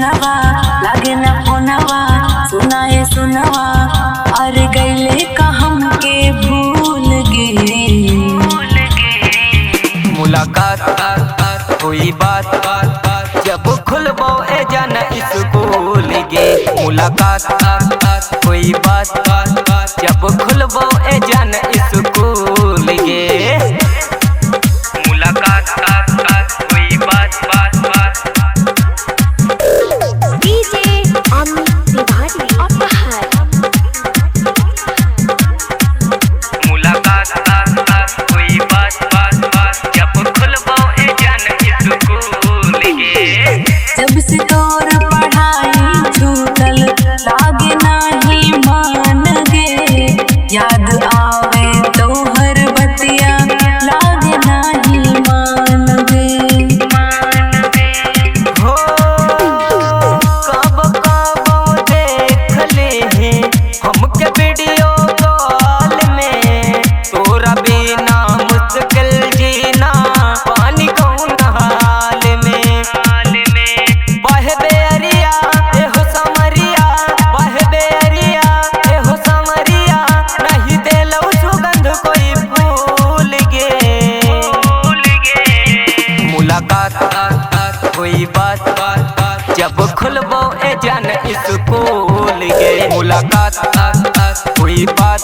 सुनवा लागे न फोनवा सुनाए सुनवा अरे गईले का हमके भूल गे। मुलाकात हुई बात जब खुलबो ए जान स्कूल गे। मुलाकात हुई बात जब खुलबो ए जान स्कूल गे। मुलाकात हुई बात डीजे अमित तिवारी अपहर। मुलाकात हुई बात जब खुलबो ए जान स्कूल गे। जब से तोर पढ़ाई छूटल लागे नाही मान गे। याद आवे तोहर बतिया लागे नाही मान गे। हो कब देख ले हैं हमके वीडियो कॉल में। तोरा बिना मुश्किल जीना पानी कौन हाल में। बहे बेरिया एहो समरिया बहे बेरिया एहो समरिया नहीं देलौ सुगंध कोई भूल गे। मुलाकात हुई बात जब खुलबो ए जान स्कूल गे। मुलाकात हुई बात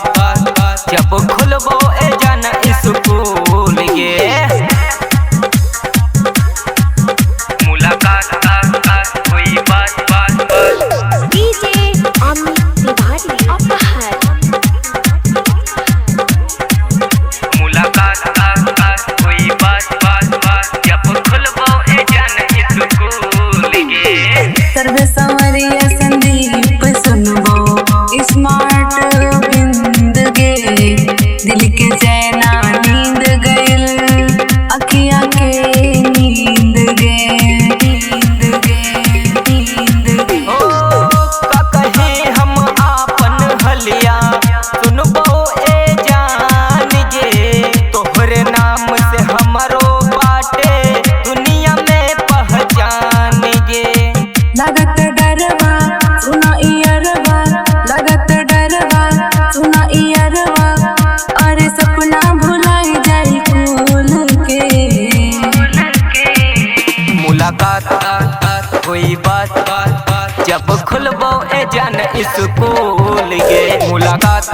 जब खुलबो ए जान स्कूल गे। मुलाकात हुई बात डीजे अमित तिवारी अपहर। मुलाकात हुई बात जब खुलबो ए जान स्कूल गे। सर्वे संवरिया संदीप सुनबो स्मार्ट बिंद गे। दिल के चैना नींद गइल अखियां के नींद गे। ओ का कहे हम आपन हलिया सुनबो ए जान गे। तोहरे नाम से हमरो बाटे दुनिया में पहचान गे। लगत डरवा सुना इयरवा लगत डरवा सुना इयरवा अरे सपना भुलाई जाई फूल के। मुलाकात हुई बात जब खुलबो ए जान स्कूल गे। मुलाकात